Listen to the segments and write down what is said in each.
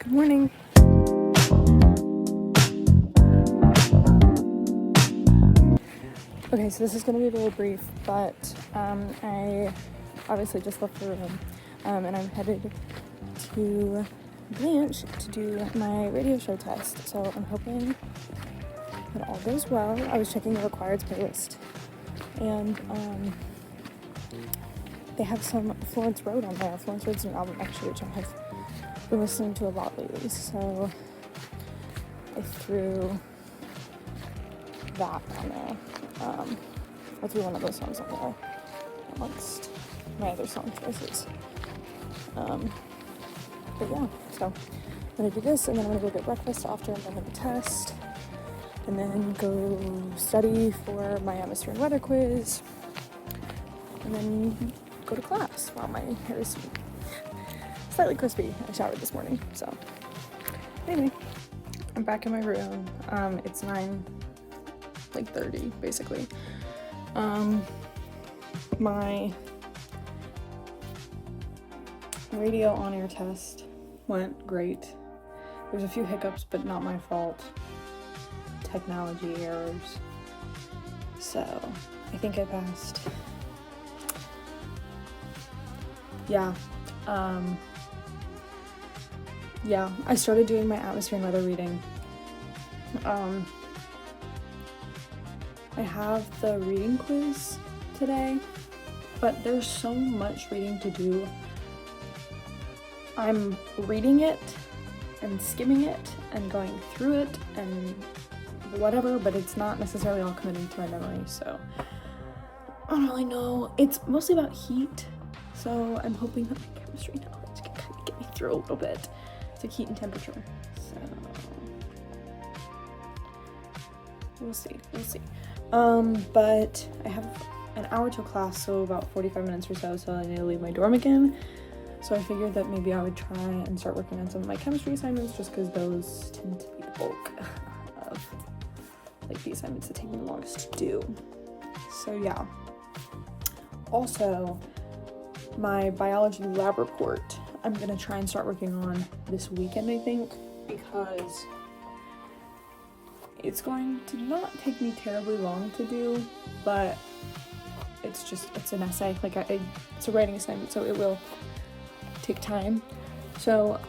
Good morning. Okay, so this is going to be very brief, but I obviously just left the room, and I'm headed to Blanche to do my radio show test, so I'm hoping that all goes well. I was checking the required playlist, and they have some Florence Road on there. Florence Road's new album, actually, which I have been listening to a lot lately, so I threw that on there. I threw one of those songs on there amongst my other song choices. But yeah, so I'm gonna do this, and then I'm gonna go get breakfast after I'm done with the test, and then go study for my atmosphere and weather quiz, and then go to class while my hair is slightly crispy. I showered this morning, so anyway, I'm back in my room. It's 9:30 basically. My radio on-air test went great. There's a few hiccups, but not my fault. Technology errors. So I think I passed. I started doing my atmosphere and weather reading. I have the reading quiz today, but there's so much reading to do. I'm reading it and skimming it and going through it and whatever, but it's not necessarily all committing to my memory, so I don't really know. It's mostly about heat, so I'm hoping that my chemistry knowledge can kind of get me through a little bit. It's like heat and temperature, so we'll see. But I have an hour till class, so about 45 minutes or so I need to leave my dorm again. So I figured that maybe I would try and start working on some of my chemistry assignments, just because those tend to be the bulk of like the assignments that take me the longest to do. So yeah. Also, my biology lab report, I'm gonna try and start working on this weekend, I think, because it's going to not take me terribly long to do, but it's an essay, like it's a writing assignment, so it will take time. So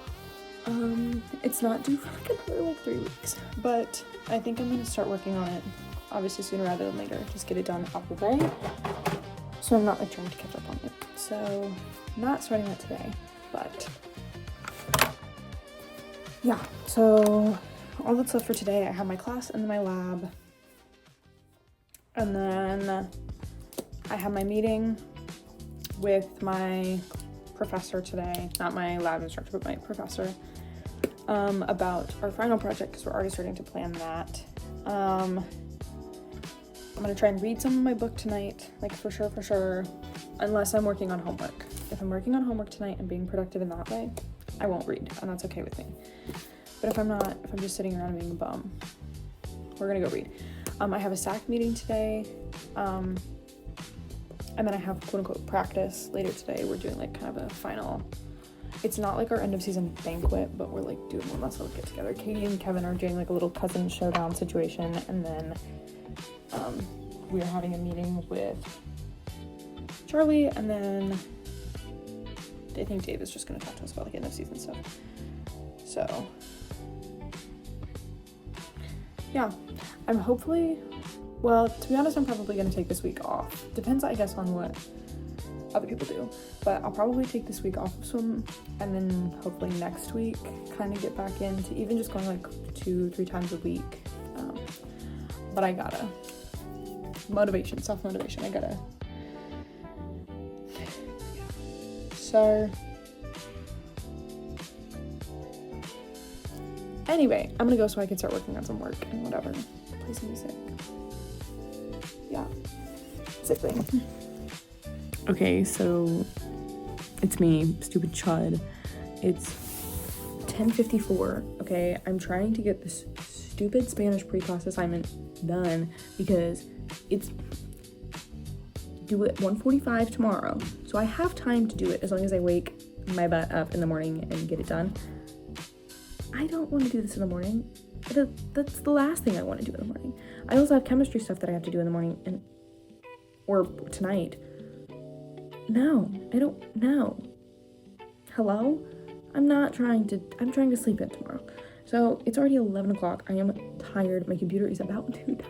it's not due for another 3 weeks, but I think I'm gonna start working on it, obviously sooner rather than later, just get it done out of the way, so I'm not like trying to catch up on it. So I'm not starting that today, but yeah, so all that's left for today, I have my class and then my lab, and then I have my meeting with my professor today, not my lab instructor, but my professor, about our final project, because we're already starting to plan that. I'm gonna try and read some of my book tonight, like for sure, unless I'm working on homework. If I'm working on homework tonight and being productive in that way, I won't read, and that's okay with me. But if I'm not, if I'm just sitting around being a bum, we're gonna go read. I have a SAC meeting today, and then I have quote-unquote practice later today. We're doing like kind of a final, it's not like our end of season banquet, but we're like doing one last little get together. Katie and Kevin are doing like a little cousin showdown situation, and then we are having a meeting with Charlie, and then I think Dave is just gonna talk to us about like end of season stuff. So yeah, I'm hopefully, well, to be honest, I'm probably gonna take this week off. Depends, I guess, on what other people do, but I'll probably take this week off of swim, and then hopefully next week kind of get back into even just going like 2-3 times a week. But I gotta self-motivation, I gotta. So anyway, I'm gonna go so I can start working on some work and whatever, play some music. Yeah, zip thing. Okay, so it's me, stupid chud. It's 10:54. Okay, I'm trying to get this stupid Spanish pre-class assignment done because it's due at 1:45 tomorrow. So I have time to do it as long as I wake my butt up in the morning and get it done. I don't want to do this in the morning. That's the last thing I want to do in the morning. I also have chemistry stuff that I have to do in the morning or tonight. No, I don't know. Hello? I'm trying to sleep in tomorrow. So it's already 11 o'clock. I am tired. My computer is about to die.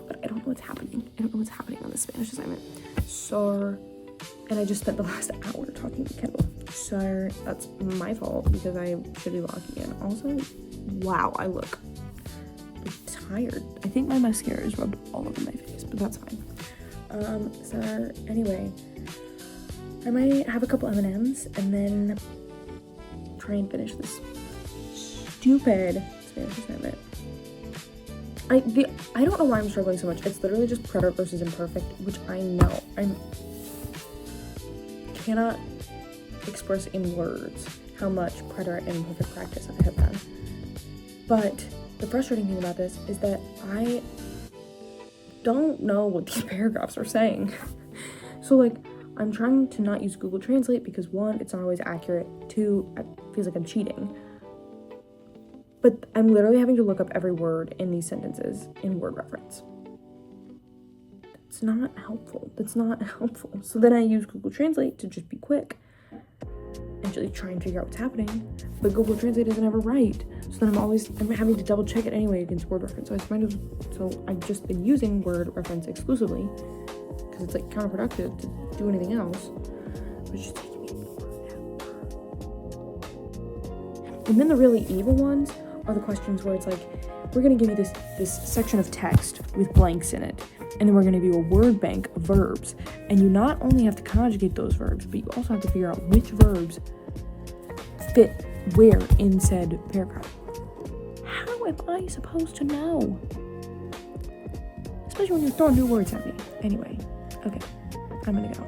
But I don't know what's happening. I don't know what's happening on this Spanish assignment. And I just spent the last hour talking to Kendall. So that's my fault because I should be logging in. Also, wow, I look tired. I think my mascara is rubbed all over my face, but that's fine. So anyway, I might have a couple M&Ms and then try and finish this stupid Spanish assignment. I don't know why I'm struggling so much. It's literally just preterite versus imperfect, which I know. Cannot express in words how much preterite and imperfect practice I have done. But the frustrating thing about this is that I don't know what these paragraphs are saying. So like, I'm trying to not use Google Translate because 1, it's not always accurate. 2, it feels like I'm cheating. But I'm literally having to look up every word in these sentences in word reference. It's not helpful. That's not helpful. So then I use Google Translate to just be quick and just try and figure out what's happening. But Google Translate doesn't ever write. So then I'm having to double check it anyway against word reference. So I've just been using word reference exclusively because it's like counterproductive to do anything else. Which is taking me forever. And then the really evil ones are the questions where it's like, we're going to give you this section of text with blanks in it, and then we're going to give you a word bank of verbs, and you not only have to conjugate those verbs, but you also have to figure out which verbs fit where in said paragraph. How am I supposed to know? Especially when you're throwing new words at me. Anyway, okay, I'm gonna go.